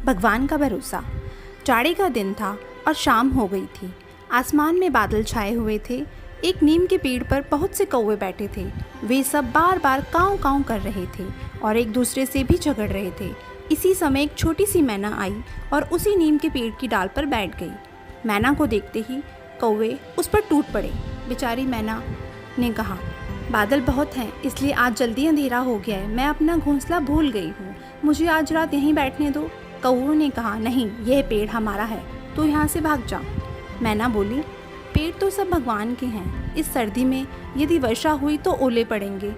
भगवान का भरोसा। जाड़े का दिन था और शाम हो गई थी। आसमान में बादल छाए हुए थे। एक नीम के पेड़ पर बहुत से कौवे बैठे थे। वे सब बार बार काँव काँव कर रहे थे और एक दूसरे से भी झगड़ रहे थे। इसी समय एक छोटी सी मैना आई और उसी नीम के पेड़ की डाल पर बैठ गई। मैना को देखते ही कौवे उस पर टूट पड़े। बेचारी मैना ने कहा, बादल बहुत हैं, इसलिए आज जल्दी अंधेरा हो गया है। मैं अपना घोंसला भूल गई हूँ, मुझे आज रात यहीं बैठने दो। कौवों ने कहा, नहीं, यह पेड़ हमारा है, तो यहाँ से भाग जा। मैना बोली, पेड़ तो सब भगवान के हैं। इस सर्दी में यदि वर्षा हुई तो ओले पड़ेंगे।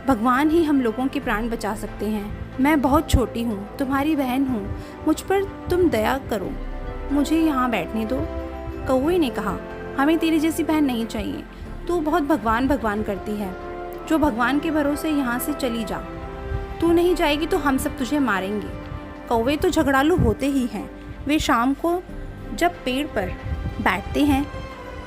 भगवान ही हम लोगों के प्राण बचा सकते हैं। मैं बहुत छोटी हूँ, तुम्हारी बहन हूँ, मुझ पर तुम दया करो, मुझे यहाँ बैठने दो। कौवे ने कहा, हमें तेरी जैसी बहन नहीं चाहिए, तू बहुत भगवान भगवान करती है। जो भगवान के भरोसे यहाँ से चली जा। तू नहीं जाएगी तो हम सब तुझे मारेंगे। कौवे तो झगड़ालू होते ही हैं। वे शाम को जब पेड़ पर बैठते हैं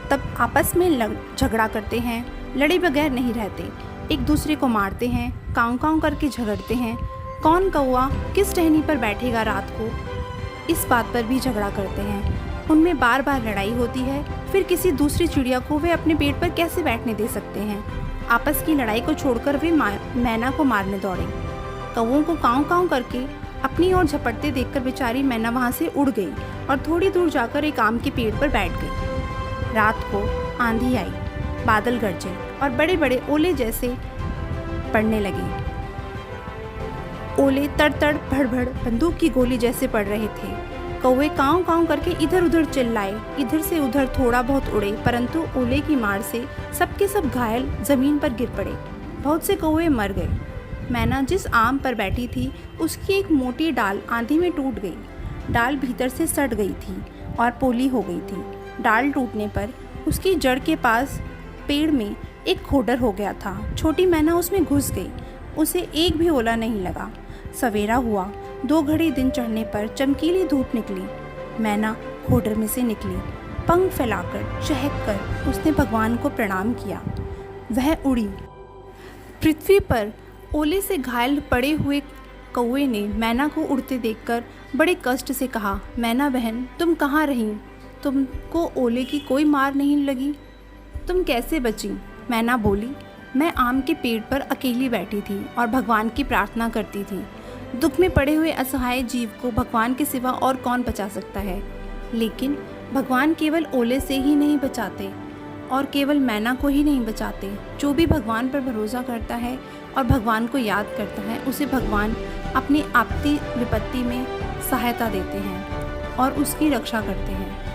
तब आपस में झगड़ा करते हैं, लड़े बगैर नहीं रहते, एक दूसरे को मारते हैं, काँव काँव करके झगड़ते हैं। कौन कौवा किस टहनी पर बैठेगा रात को, इस बात पर भी झगड़ा करते हैं। उनमें बार बार लड़ाई होती है। फिर किसी दूसरी चिड़िया को वे अपने पेड़ पर कैसे बैठने दे सकते हैं। आपस की लड़ाई को छोड़कर वे मैना को मारने दौड़े। कौवों को काँव काँव करके अपनी ओर झपटते देखकर बेचारी मैना वहाँ से उड़ गई और थोड़ी दूर जाकर एक आम के पेड़ पर बैठ गई। रात को आंधी आई, बादल गरजे और बड़े बड़े ओले जैसे पड़ने लगे। ओले तड़ तड़ भड़ भड़ बंदूक की गोली जैसे पड़ रहे थे। कौवे काँव काँव करके इधर उधर चिल्लाए, इधर से उधर थोड़ा बहुत उड़े, परंतु ओले की मार से सबके सब घायल जमीन पर गिर पड़े। बहुत से कौवे मर गए। मैना जिस आम पर बैठी थी उसकी एक मोटी डाल आंधी में टूट गई। डाल भीतर से सड़ गई थी और पोली हो गई थी। डाल टूटने पर उसकी जड़ के पास पेड़ में एक खोडर हो गया था। छोटी मैना उसमें घुस गई, उसे एक भी ओला नहीं लगा। सवेरा हुआ। 2 घड़ी दिन चढ़ने पर चमकीली धूप निकली। मैना खोडर में से निकली। पंख फैलाकर चहक कर उसने भगवान को प्रणाम किया। वह उड़ी। पृथ्वी पर ओले से घायल पड़े हुए कौवे ने मैना को उड़ते देखकर बड़े कष्ट से कहा, मैना बहन, तुम कहाँ रही? तुमको ओले की कोई मार नहीं लगी? तुम कैसे बची? मैना बोली, मैं आम के पेड़ पर अकेली बैठी थी और भगवान की प्रार्थना करती थी। दुख में पड़े हुए असहाय जीव को भगवान के सिवा और कौन बचा सकता है। लेकिन भगवान केवल ओले से ही नहीं बचाते और केवल मैना को ही नहीं बचाते। जो भी भगवान पर भरोसा करता है और भगवान को याद करता है, उसे भगवान अपनी आपत्ति विपत्ति में सहायता देते हैं और उसकी रक्षा करते हैं।